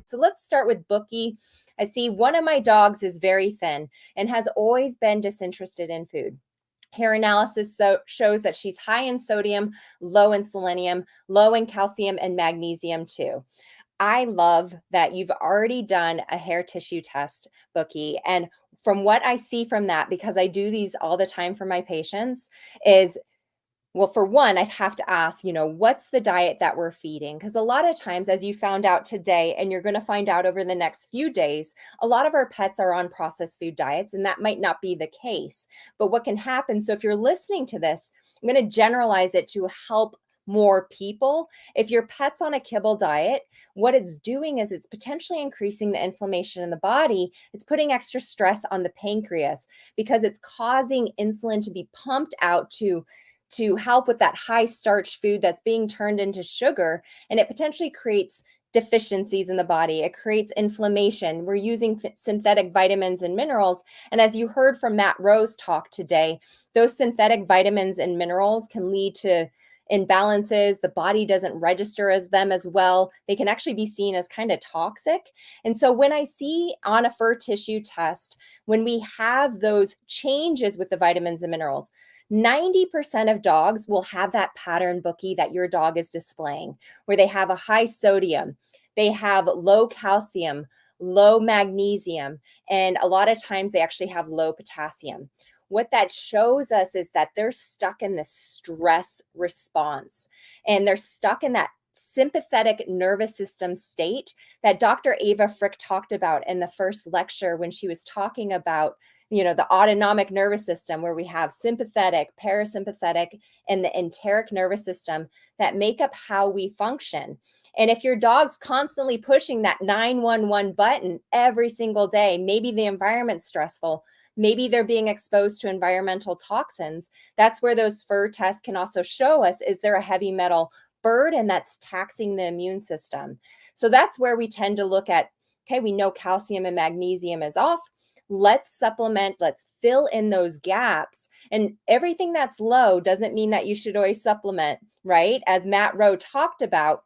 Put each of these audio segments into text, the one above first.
So let's start with Bookie. I see one of my dogs is very thin and has always been disinterested in food. Hair analysis shows that she's high in sodium, low in selenium, low in calcium and magnesium too. I love that you've already done a hair tissue test, Bookie. And from what I see from that, because I do these all the time for my patients, is well, for one, I'd have to ask, what's the diet that we're feeding? Because a lot of times, as you found out today, and you're going to find out over the next few days, a lot of our pets are on processed food diets, and that might not be the case. But what can happen? So, if you're listening to this, I'm going to generalize it to help more people. If your pet's on a kibble diet, what it's doing is it's potentially increasing the inflammation in the body. It's putting extra stress on the pancreas because it's causing insulin to be pumped out to help with that high starch food that's being turned into sugar, and it potentially creates deficiencies in the body. It creates inflammation. We're using synthetic vitamins and minerals. And as you heard from Matt Rowe's talk today, those synthetic vitamins and minerals can lead to imbalances. The body doesn't register as them as well. They can actually be seen as kind of toxic. And so when I see on a fur tissue test, when we have those changes with the vitamins and minerals, 90% of dogs will have that pattern, Bookie, that your dog is displaying, where they have a high sodium, they have low calcium, low magnesium, and a lot of times they actually have low potassium. What that shows us is that they're stuck in this stress response, and they're stuck in that sympathetic nervous system state that Dr. Ava Frick talked about in the first lecture when she was talking about the autonomic nervous system, where we have sympathetic, parasympathetic, and the enteric nervous system that make up how we function. And if your dog's constantly pushing that 911 button every single day, maybe the environment's stressful, maybe they're being exposed to environmental toxins, that's where those fur tests can also show us, is there a heavy metal burden that's taxing the immune system? So that's where we tend to look at, okay, we know calcium and magnesium is off. Let's supplement, let's fill in those gaps. And everything that's low doesn't mean that you should always supplement, right? As Matt Rowe talked about,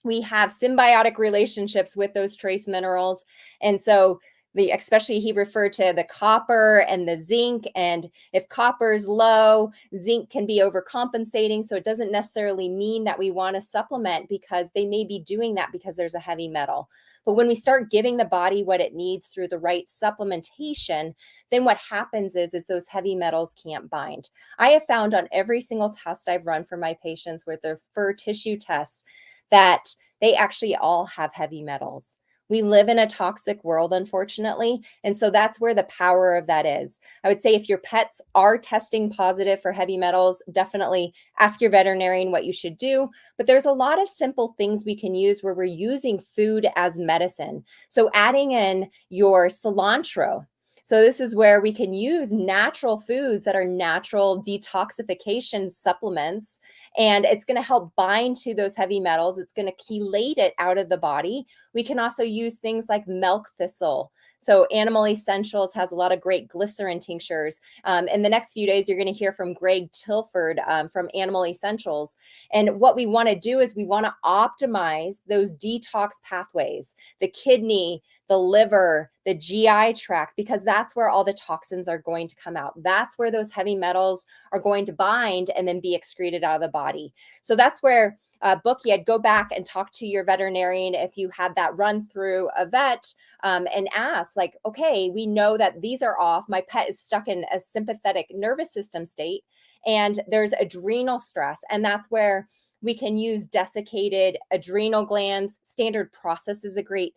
we have symbiotic relationships with those trace minerals. And so especially he referred to the copper and the zinc. And if copper is low, zinc can be overcompensating. So it doesn't necessarily mean that we want to supplement, because they may be doing that because there's a heavy metal. But when we start giving the body what it needs through the right supplementation, then what happens is those heavy metals can't bind. I have found on every single test I've run for my patients with their fur tissue tests that they actually all have heavy metals. We live in a toxic world, unfortunately. And so that's where the power of that is. I would say if your pets are testing positive for heavy metals, definitely ask your veterinarian what you should do. But there's a lot of simple things we can use where we're using food as medicine. So adding in your cilantro. So this is where we can use natural foods that are natural detoxification supplements, and it's going to help bind to those heavy metals. It's going to chelate it out of the body. We can also use things like milk thistle. So Animal Essentials has a lot of great glycerin tinctures. In the next few days, you're going to hear from Greg Tilford from Animal Essentials. And what we want to do is we want to optimize those detox pathways, the kidney, the liver, the GI tract, because that's where all the toxins are going to come out. That's where those heavy metals are going to bind and then be excreted out of the body. So that's where Bookie, I'd go back and talk to your veterinarian if you had that run through a vet and ask, like, okay, we know that these are off. My pet is stuck in a sympathetic nervous system state, and there's adrenal stress. And that's where we can use desiccated adrenal glands. Standard Process is a great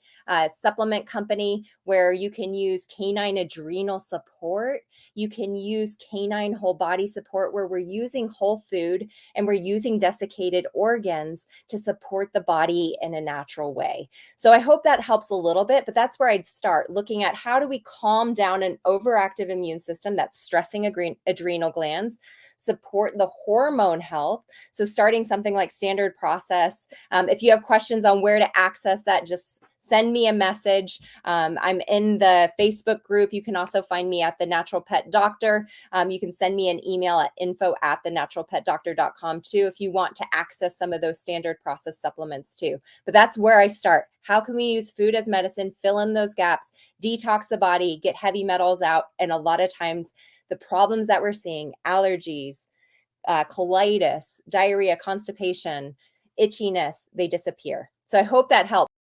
supplement company where you can use canine adrenal support. You can use canine whole body support, where we're using whole food and we're using desiccated organs to support the body in a natural way. So I hope that helps a little bit, but that's where I'd start looking at how do we calm down an overactive immune system that's stressing adrenal glands, support the hormone health. So starting something like Standard Process. If you have questions on where to access that, just send me a message. I'm in the Facebook group. You can also find me at The Natural Pet Doctor. You can send me an email at info@thenaturalpetdoctor.com too if you want to access some of those standard process supplements too. But that's where I start. How can we use food as medicine, fill in those gaps, detox the body, get heavy metals out? And a lot of times the problems that we're seeing, allergies, colitis, diarrhea, constipation, itchiness, they disappear. So I hope that helps.